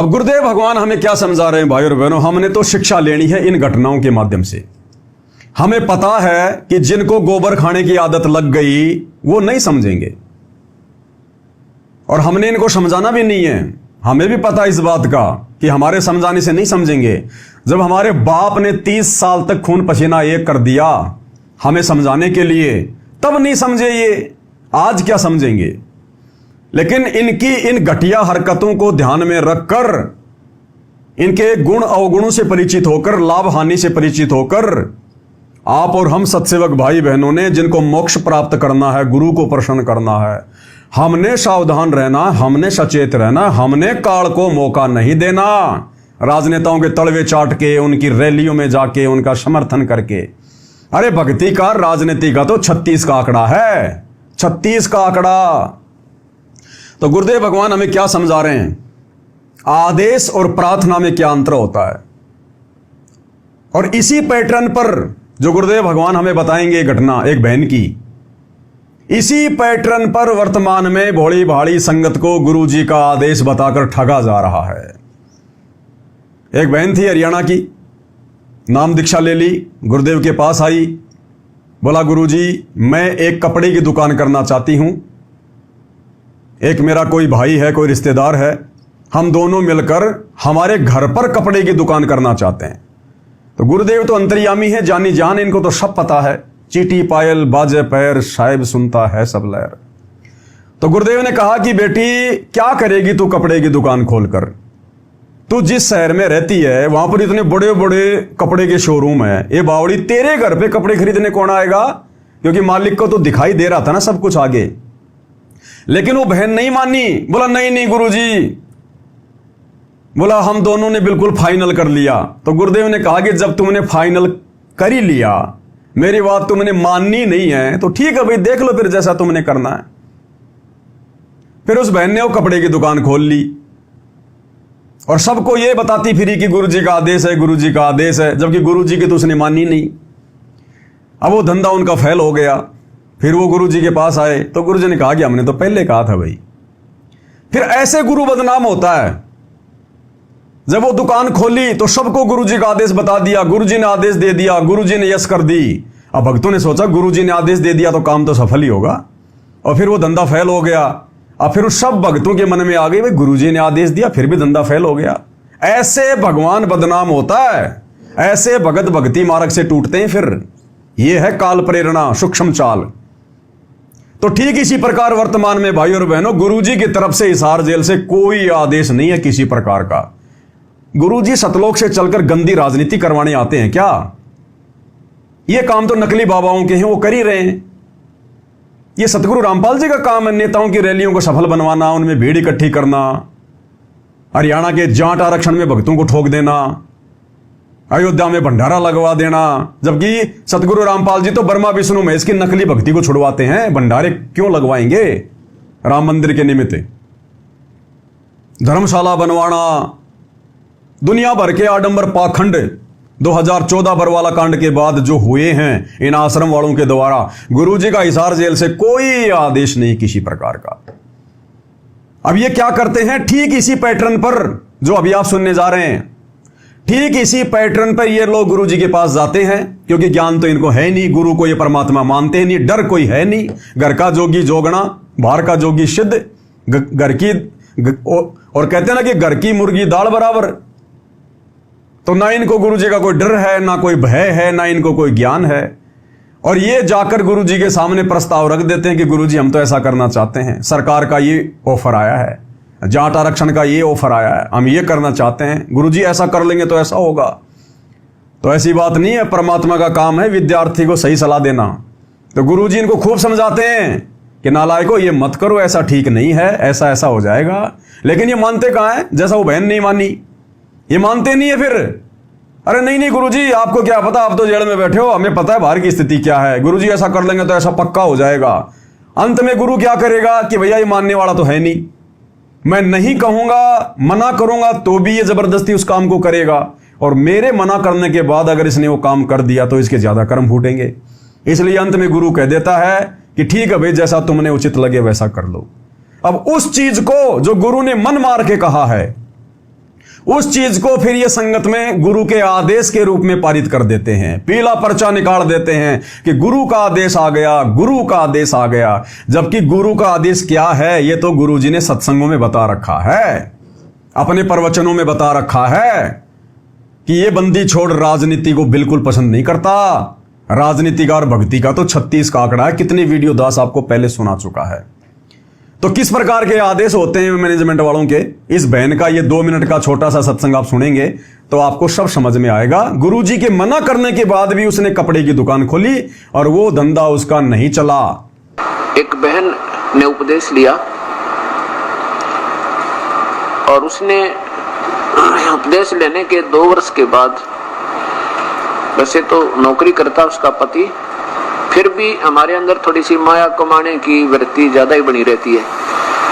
अब गुरुदेव भगवान हमें क्या समझा रहे हैं भाई और बहनों, हमने तो शिक्षा लेनी है इन घटनाओं के माध्यम से। हमें पता है कि जिनको गोबर खाने की आदत लग गई वो नहीं समझेंगे, और हमने इनको समझाना भी नहीं है। हमें भी पता इस बात का कि हमारे समझाने से नहीं समझेंगे। जब हमारे बाप ने 30 साल तक खून पसीना एक कर दिया हमें समझाने के लिए, तब नहीं समझे ये, आज क्या समझेंगे। लेकिन इनकी इन घटिया हरकतों को ध्यान में रखकर, इनके गुण अवगुणों से परिचित होकर, लाभ हानि से परिचित होकर, आप और हम सत्सेवक भाई बहनों ने जिनको मोक्ष प्राप्त करना है, गुरु को प्रसन्न करना है, हमने सावधान रहना, हमने सचेत रहना, हमने काल को मौका नहीं देना राजनेताओं के तलवे चाट के, उनकी रैलियों में जाके उनका समर्थन करके। अरे भक्ति का, राजनीति का तो 36 का आंकड़ा है, 36 का आंकड़ा। तो गुरुदेव भगवान हमें क्या समझा रहे हैं, आदेश और प्रार्थना में क्या अंतर होता है। और इसी पैटर्न पर जो गुरुदेव भगवान हमें बताएंगे घटना एक बहन की, इसी पैटर्न पर वर्तमान में भोली भाली संगत को गुरुजी का आदेश बताकर ठगा जा रहा है। एक बहन थी हरियाणा की, नाम दीक्षा ले ली, गुरुदेव के पास आई, बोला गुरुजी मैं एक कपड़े की दुकान करना चाहती हूं, एक मेरा कोई भाई है, कोई रिश्तेदार है, हम दोनों मिलकर हमारे घर पर कपड़े की दुकान करना चाहते हैं। तो गुरुदेव तो अंतर्यामी है, जानी जान, इनको तो सब पता है, चीटी पायल बाजे पैर साहिब सुनता है सब लहर। तो गुरुदेव ने कहा कि बेटी क्या करेगी तू कपड़े की दुकान खोलकर, तू जिस शहर में रहती है वहां पर इतने बड़े बड़े कपड़े के शोरूम है, ये बावड़ी तेरे घर पे कपड़े खरीदने कौन आएगा, क्योंकि मालिक को तो दिखाई दे रहा था ना सब कुछ आगे। लेकिन वो बहन नहीं मानी, बोला नहीं नहीं गुरुजी, बोला हम दोनों ने बिल्कुल फाइनल कर लिया। तो गुरुदेव ने कहा कि जब तुमने फाइनल कर ही लिया, मेरी बात तुमने माननी नहीं है तो ठीक है भाई, देख लो फिर जैसा तुमने करना है। फिर उस बहन ने वो कपड़े की दुकान खोल ली और सबको ये बताती फिरी कि गुरुजी का आदेश है, गुरुजी का आदेश है, जबकि गुरुजी की तो उसने मानी नहीं। अब वो धंधा उनका फेल हो गया। फिर वो गुरुजी के पास आए तो गुरुजी ने कहा कि हमने तो पहले कहा था भाई। फिर ऐसे गुरु बदनाम होता है। जब वो दुकान खोली तो सबको गुरुजी का आदेश बता दिया, गुरुजी ने आदेश दे दिया, गुरुजी ने यस कर दी। अब भक्तों ने सोचा गुरुजी ने आदेश दे दिया तो काम तो सफल ही होगा, और फिर वो धंधा फेल हो गया। अब फिर उस सब भक्तों के मन में आ गई भाई गुरुजी ने आदेश दिया फिर भी धंधा फेल हो गया। ऐसे भगवान बदनाम होता है, ऐसे भगत भक्ति मार्ग से टूटते हैं। फिर ये है काल प्रेरणा, सूक्ष्म चाल। तो ठीक इसी प्रकार वर्तमान में भाई और बहनों, गुरुजी की तरफ से हिसार जेल से कोई आदेश नहीं है किसी प्रकार का। गुरुजी सतलोक से चलकर गंदी राजनीति करवाने आते हैं क्या? ये काम तो नकली बाबाओं के हैं, वो कर ही रहे हैं। ये सतगुरु रामपाल जी का काम है नेताओं की रैलियों को सफल बनवाना, उनमें भीड़ इकट्ठी करना, हरियाणा के जाट आरक्षण में भक्तों को ठोक देना, अयोध्या में भंडारा लगवा देना। जबकि सतगुरु रामपाल जी तो ब्रह्मा विष्णु महेश की नकली भक्ति को छुड़वाते हैं, भंडारे क्यों लगवाएंगे राम मंदिर के निमित्त? धर्मशाला बनवाना, दुनिया भर के आडंबर पाखंड 2014 बरवाला कांड के बाद जो हुए हैं इन आश्रम वालों के द्वारा, गुरुजी का हिसार जेल से कोई आदेश नहीं किसी प्रकार का। अब ये क्या करते हैं, ठीक इसी पैटर्न पर जो अभी आप सुनने जा रहे हैं, ठीक इसी पैटर्न पर ये लोग गुरुजी के पास जाते हैं, क्योंकि ज्ञान तो इनको है नहीं, गुरु को ये परमात्मा मानते नहीं, डर कोई है नहीं। घर का जोगी जोगना, बाहर का जोगी सिद्ध, घर की और कहते हैं ना कि घर की मुर्गी दाल बराबर। तो ना इनको गुरुजी का कोई डर है, ना कोई भय है, ना इनको कोई ज्ञान है। और ये जाकर गुरुजी के सामने प्रस्ताव रख देते हैं कि गुरुजी हम तो ऐसा करना चाहते हैं, सरकार का ये ऑफर आया है, जाट आरक्षण का ये ऑफर आया है, हम ये करना चाहते हैं, गुरुजी ऐसा कर लेंगे तो ऐसा होगा। तो ऐसी बात नहीं है, परमात्मा का काम है विद्यार्थी को सही सलाह देना। तो गुरुजी इनको खूब समझाते हैं कि नालायको ये मत करो, ऐसा ठीक नहीं है, ऐसा ऐसा हो जाएगा। लेकिन ये मानते कहाँ है? जैसा वो बहन नहीं मानी, ये मानते नहीं है। फिर अरे नहीं नहीं गुरुजी आपको क्या पता, आप तो जेल में बैठे हो, हमें पता है बाहर की स्थिति क्या है, गुरुजी ऐसा कर लेंगे तो ऐसा पक्का हो जाएगा। अंत में गुरु क्या करेगा कि भैया ये मानने वाला तो है नहीं, मैं नहीं कहूंगा, मना करूंगा तो भी ये जबरदस्ती उस काम को करेगा, और मेरे मना करने के बाद अगर इसने वो काम कर दिया तो इसके ज्यादा कर्म फूटेंगे। इसलिए अंत में गुरु कह देता है कि ठीक है भाई, जैसा तुमने उचित लगे वैसा कर लो। अब उस चीज को जो गुरु ने मन मार के कहा है उस चीज को फिर ये संगत में गुरु के आदेश के रूप में पारित कर देते हैं, पीला पर्चा निकाल देते हैं कि गुरु का आदेश आ गया, गुरु का आदेश आ गया। जबकि गुरु का आदेश क्या है ये तो गुरु जी ने सत्संगों में बता रखा है, अपने प्रवचनों में बता रखा है कि ये बंदी छोड़ राजनीति को बिल्कुल पसंद नहीं करता। राजनीति का और भक्ति का तो 36 का आंकड़ा है, कितनी वीडियो दास आपको पहले सुना चुका है। तो किस प्रकार के आदेश होते हैं मैनेजमेंट वालों के, इस बहन का ये 2 मिनट का छोटा सा सत्संग आप सुनेंगे तो आपको सब समझ में आएगा। गुरुजी के मना करने के बाद भी उसने कपड़े की दुकान खोली और वो धंधा उसका नहीं चला। एक बहन ने उपदेश लिया और उसने उपदेश लेने के 2 वर्ष के बाद, वैसे तो नौकरी करता उसका पति, फिर भी हमारे अंदर थोड़ी सी माया कमाने की वृत्ति ज्यादा ही बनी रहती है।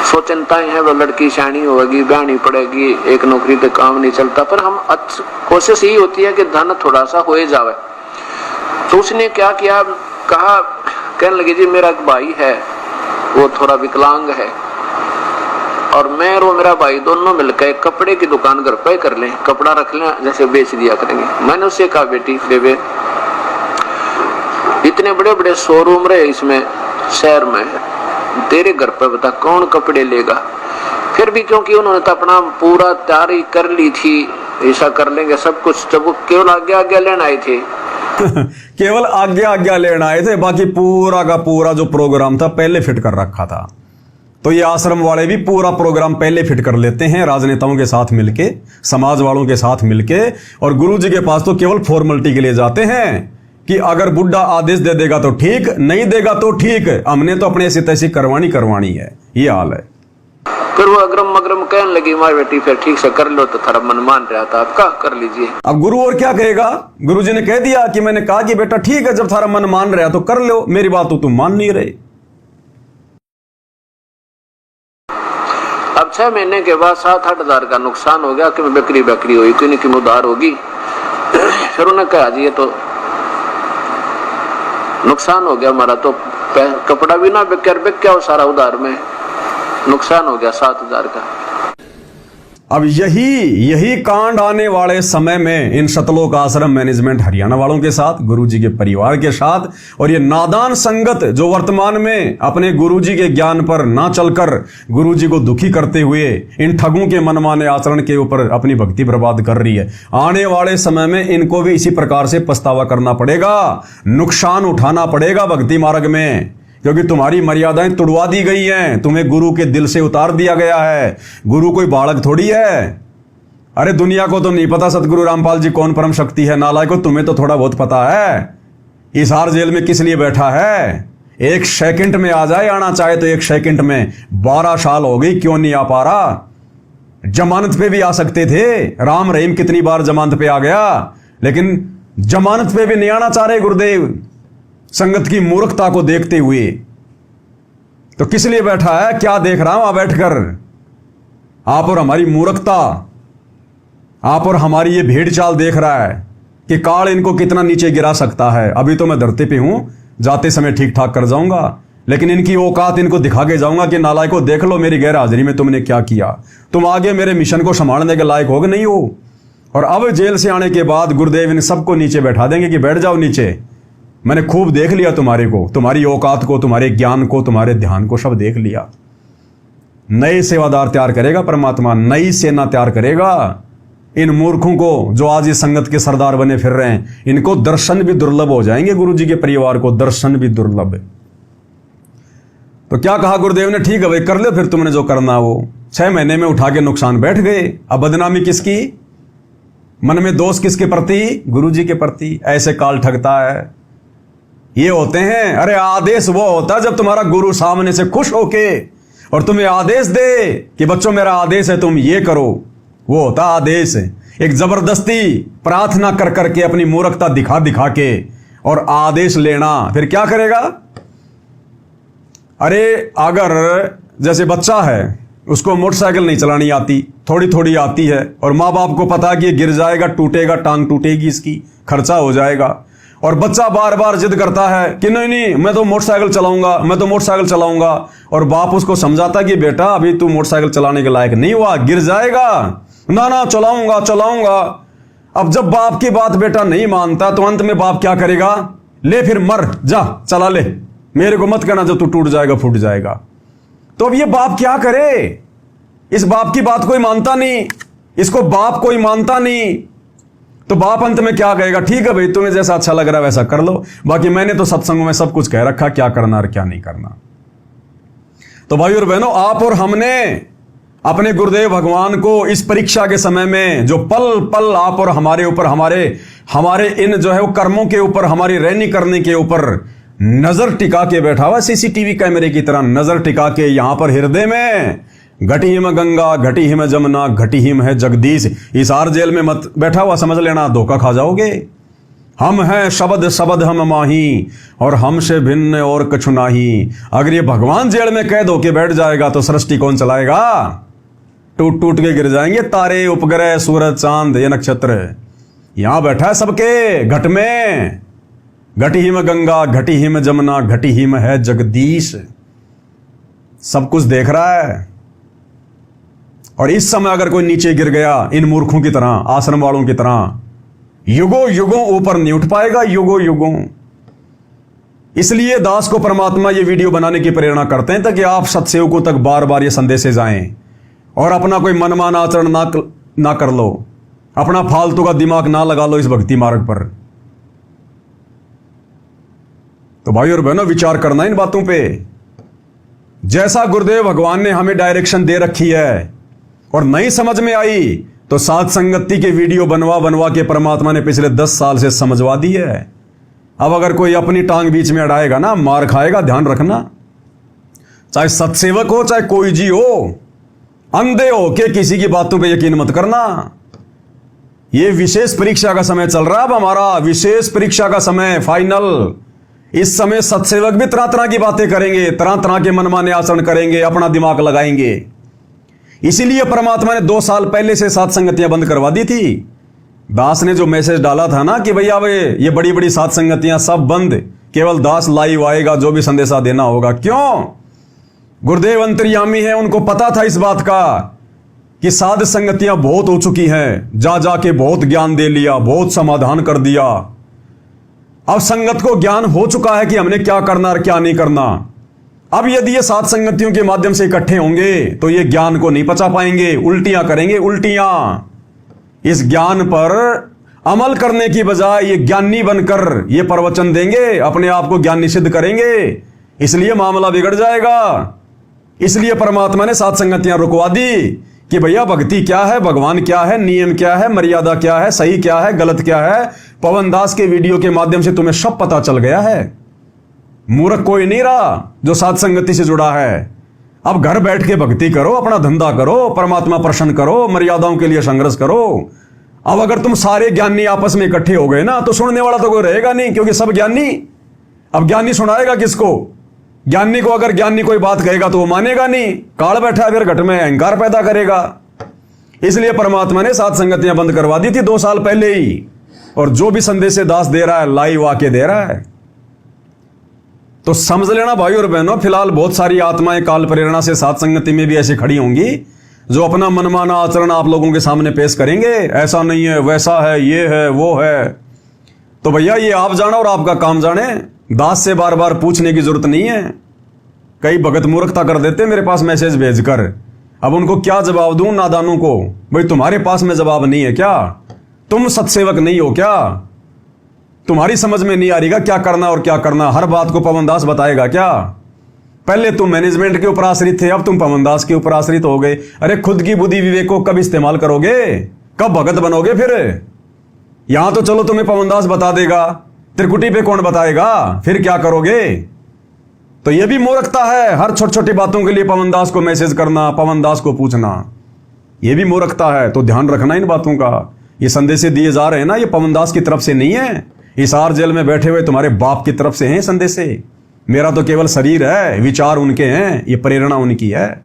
सोचनताएं हैं वो लड़की शानी होगी, ब्याहनी पड़ेगी, एक नौकरी पे काम नहीं चलता, पर हम कोशिश यही होती है कि धन थोड़ा सा हो जावे। तो उसने क्या किया, कहा, कहने लगी जी मेरा एक भाई है वो थोड़ा विकलांग है और मैं और मेरा भाई दोनों मिलकर कपड़े की दुकान घर पे कर लें, कपड़ा रख लें, जैसे बेच दिया करेंगे। मैंने उससे कहा बेटी बेबे इतने बड़े बड़े शोरूम रहे इसमें शहर में, तेरे घर पे बता कौन कपड़े लेगा। फिर भी क्योंकि उन्होंने तो अपना पूरा तैयारी कर ली थी, ऐसा कर लेंगे सब कुछ, जब वो केवल आज्ञा लेने आए थे केवल आज्ञा लेने आए थे, बाकी पूरा का पूरा जो प्रोग्राम था पहले फिट कर रखा था। तो ये आश्रम वाले भी पूरा प्रोग्राम पहले फिट कर लेते हैं राजनेताओं के साथ मिलके, समाज वालों के साथ मिलके, और गुरु जी के पास तो केवल फॉर्मेलिटी के लिए जाते हैं कि अगर बुड्ढा आदेश दे देगा तो ठीक, नहीं देगा तो ठीक, हमने तो अपने ऐसी तैसी करवानी है। ये हाल है। फिर वो अग्रम मग्रम कहने लगी माँ बेटी फिर ठीक से कर लो, तो थोड़ा मन मान रहा था, आपका कर लीजिए। अब गुरु और क्या कहेगा, गुरु जी ने कह दिया कि मैंने कहा कि बेटा ठीक है, जब थारा मन मान रहा तो कर लो, मेरी बात तो तुम मान नहीं रहे। अब 6 महीने के बाद 7-8 हजार का नुकसान हो गया कि मैं बिक्री हुई, क्यों नहीं कि उधार होगी। फिर उन्होंने कहा जी ये तो नुकसान हो गया हमारा, तो कपड़ा भी ना बिक गया वो सारा, उधार में नुकसान हो गया 7,000 का। अब यही कांड आने वाले समय में इन सतलोक आश्रम मैनेजमेंट हरियाणा वालों के साथ, गुरुजी के परिवार के साथ, और ये नादान संगत जो वर्तमान में अपने गुरुजी के ज्ञान पर ना चलकर गुरुजी को दुखी करते हुए इन ठगों के मनमाने आचरण के ऊपर अपनी भक्ति बर्बाद कर रही है, आने वाले समय में इनको भी इसी प्रकार से पछतावा करना पड़ेगा, नुकसान उठाना पड़ेगा भक्ति मार्ग में, क्योंकि तुम्हारी मर्यादाएं तुड़वा दी गई हैं, तुम्हें गुरु के दिल से उतार दिया गया है। गुरु कोई बालक थोड़ी है। अरे दुनिया को तो नहीं पता सतगुरु रामपाल जी कौन परम शक्ति है, नालायको तुम्हें तो थोड़ा बहुत पता है। हिसार जेल में किस लिए बैठा है, 1 सेकंड में आ जाए, आना चाहे तो 1 सेकंड में। 12 साल हो गई, क्यों नहीं आ पा रहा। जमानत पे भी आ सकते थे, राम रहीम कितनी बार जमानत पे आ गया, लेकिन जमानत पे भी नहीं आना चाह रहे गुरुदेव, संगत की मूर्खता को देखते हुए। तो किस लिए बैठा है, क्या देख रहा हूं बैठकर, आप और हमारी मूर्खता, आप और हमारी ये भेड़ चाल देख रहा है कि काल इनको कितना नीचे गिरा सकता है। अभी तो मैं धरती पे हूं, जाते समय ठीक ठाक कर जाऊंगा, लेकिन इनकी औकात इनको दिखा के जाऊंगा कि नालायको देख लो मेरी गैर हाजिरी में तुमने क्या किया, तुम आगे मेरे मिशन को संभालने के लायक हो नहीं हो। और अब जेल से आने के बाद गुरुदेव इन सबको नीचे बैठा देंगे कि बैठ जाओ नीचे, मैंने खूब देख लिया तुम्हारे को, तुम्हारी औकात को, तुम्हारे ज्ञान को, तुम्हारे ध्यान को, सब देख लिया। नए सेवादार तैयार करेगा परमात्मा, नई सेना तैयार करेगा। इन मूर्खों को जो आज इस संगत के सरदार बने फिर रहे हैं, इनको दर्शन भी दुर्लभ हो जाएंगे, गुरुजी के परिवार को दर्शन भी दुर्लभ। तो क्या कहा गुरुदेव ने, ठीक है भाई कर लो फिर तुमने जो करना वो। 6 महीने में उठा के नुकसान बैठ गए। अब बदनामी किसकी, मन में दोष किसके प्रति, गुरुजी के प्रति। ऐसे काल ठगता है, ये होते हैं। अरे आदेश वो होता है जब तुम्हारा गुरु सामने से खुश होके और तुम्हें आदेश दे कि बच्चों मेरा आदेश है तुम ये करो, वो होता आदेश। एक जबरदस्ती प्रार्थना कर करके अपनी मूर्खता दिखा के और आदेश लेना, फिर क्या करेगा। अरे अगर जैसे बच्चा है, उसको मोटरसाइकिल नहीं चलानी आती, थोड़ी थोड़ी आती है, और माँ बाप को पता कि ये गिर जाएगा, टूटेगा, टांग टूटेगी, इसकी खर्चा हो जाएगा, और बच्चा बार बार जिद करता है कि नहीं मैं तो मोटरसाइकिल चलाऊंगा, और बाप उसको समझाता कि बेटा अभी तू मोटरसाइकिल चलाने के लायक नहीं हुआ, गिर जाएगा, ना ना चलाऊंगा चलाऊंगा। अब जब बाप की बात बेटा नहीं मानता तो अंत में बाप क्या करेगा? ले फिर मर जा, चला ले, मेरे को मत कहना जब तू टूट जाएगा फूट जाएगा। तो अब ये बाप क्या करे? इस बाप की बात कोई मानता नहीं, इसको बाप कोई मानता नहीं। तो बाप अंत में क्या कहेगा? ठीक है भाई, तुम्हें जैसा अच्छा लग रहा है वैसा कर लो, बाकी मैंने तो सत्संगों में सब कुछ कह रखा क्या करना और क्या नहीं करना। तो भाई और बहनों, आप और हमने अपने गुरुदेव भगवान को इस परीक्षा के समय में जो पल पल आप और हमारे ऊपर हमारे इन जो है वो कर्मों के ऊपर, हमारी रहनी करने के ऊपर नजर टिका के बैठा हुआ, सीसीटीवी कैमरे की तरह नजर टिका के यहां पर हृदय में घटी हिम गंगा घटी हिम जमुना घटी हिम है जगदीश। हिसार जेल में मत बैठा हुआ समझ लेना, धोखा खा जाओगे। हम हैं शब्द शब्द हम माही और हमसे भिन्न और कछु नाही। अगर ये भगवान जेल में कैद होके बैठ जाएगा तो सृष्टि कौन चलाएगा? टूट टूट के गिर जाएंगे तारे, उपग्रह, सूरज, चांद, ये नक्षत्र। यहां बैठा है सबके घट में, घटी हिम गंगा घटी हिम जमुना घटी हिम है जगदीश। सब कुछ देख रहा है। और इस समय अगर कोई नीचे गिर गया इन मूर्खों की तरह, आश्रम वालों की तरह, युगों युगों ऊपर नहीं उठ पाएगा, युगों युगों। इसलिए दास को परमात्मा ये वीडियो बनाने की प्रेरणा करते हैं ताकि आप सत्सेवकों तक बार बार ये संदेशे जाएं और अपना कोई मनमाना आचरण ना कर लो, अपना फालतू का दिमाग ना लगा लो इस भक्ति मार्ग पर। तो भाई और बहनों, विचार करना इन बातों पे। जैसा गुरुदेव भगवान ने हमें डायरेक्शन दे रखी है और नहीं समझ में आई तो साथ संगति के वीडियो बनवा बनवा के परमात्मा ने पिछले 10 साल से समझवा दी है। अब अगर कोई अपनी टांग बीच में अड़ाएगा ना, मार खाएगा, ध्यान रखना। चाहे सत्सेवक हो चाहे कोई जी हो, अंधे हो के किसी की बातों पे यकीन मत करना। ये विशेष परीक्षा का समय चल रहा है। अब हमारा विशेष परीक्षा का समय, फाइनल। इस समय सत्सेवक भी तरह तरह की बातें करेंगे, तरह तरह के मनमाने आचरण करेंगे, अपना दिमाग लगाएंगे। इसीलिए परमात्मा ने 2 साल पहले से सात संगतियां बंद करवा दी थी। दास ने जो मैसेज डाला था ना कि भैया ये बड़ी बड़ी सात संगतियां सब बंद, केवल दास लाइव आएगा जो भी संदेशा देना होगा। क्यों? गुरुदेव अंतर्यामी है, उनको पता था इस बात का कि साध संगतियां बहुत हो चुकी हैं, जा जाके बहुत ज्ञान दे लिया, बहुत समाधान कर दिया। अब संगत को ज्ञान हो चुका है कि हमने क्या करना और क्या नहीं करना। अब यदि ये सात संगतियों के माध्यम से इकट्ठे होंगे तो ये ज्ञान को नहीं पचा पाएंगे, उल्टियां करेंगे, उल्टियां। इस ज्ञान पर अमल करने की बजाय ये ज्ञानी बनकर ये प्रवचन देंगे, अपने आप को ज्ञानी सिद्ध करेंगे, इसलिए मामला बिगड़ जाएगा। इसलिए परमात्मा ने सात संगतियां रुकवा दी कि भैया भक्ति क्या है, भगवान क्या है, नियम क्या है, मर्यादा क्या है, सही क्या है, गलत क्या है। पवन दास के वीडियो के माध्यम से तुम्हें सब पता चल गया है। मूर्ख कोई नहीं रहा जो सात संगति से जुड़ा है। अब घर बैठ के भक्ति करो, अपना धंधा करो, परमात्मा प्रसन्न करो, मर्यादाओं के लिए संघर्ष करो। अब अगर तुम सारे ज्ञानी आपस में इकट्ठे हो गए ना तो सुनने वाला तो कोई रहेगा नहीं, क्योंकि सब ज्ञानी। अब ज्ञानी सुनाएगा किसको? ज्ञानी को अगर ज्ञानी कोई बात कहेगा तो वो मानेगा नहीं, काल बैठा है, फिर घट में अहंकार पैदा करेगा। इसलिए परमात्मा ने सात संगतियां बंद करवा दी थी 2 साल पहले ही। और जो भी संदेश दास दे रहा है लाइव आके दे रहा है। तो समझ लेना भाई और बहनों, फिलहाल बहुत सारी आत्माएं काल प्रेरणा से सात संगति में भी ऐसी खड़ी होंगी जो अपना मनमाना आचरण आप लोगों के सामने पेश करेंगे। ऐसा नहीं है, वैसा है, ये है, वो है। तो भैया ये आप जाना और आपका काम जाने, दास से बार बार पूछने की जरूरत नहीं है। कई भगत मूर्खता कर देते मेरे पास मैसेज भेजकर। अब उनको क्या जवाब दूं नादानों को? भाई तुम्हारे पास में जवाब नहीं है क्या? तुम सत्सेवक नहीं हो क्या? तुम्हारी समझ में नहीं आ रही क्या करना और क्या करना? हर बात को पवन दास बताएगा क्या? पहले तुम मैनेजमेंट के ऊपर आश्रित थे, अब तुम पवन दास के ऊपर आश्रित हो गए। अरे खुद की बुद्धि विवेक को कब इस्तेमाल करोगे? कब भगत बनोगे? फिर यहां तो चलो तुम्हें पवन दास बता देगा, त्रिकुटी पे कौन बताएगा? फिर क्या करोगे? तो यह भी मूर्खता है, हर छोटी छोटी बातों के लिए पवन दास को मैसेज करना, पवन दास को पूछना, यह भी मूर्खता है। तो ध्यान रखना इन बातों का। ये संदेश दिए जा रहे हैं ना, ये पवन दास की तरफ से नहीं है। हिसार जेल में बैठे हुए तुम्हारे बाप की तरफ से हैं संदेशे। मेरा तो केवल शरीर है, विचार उनके हैं, ये प्रेरणा उनकी है।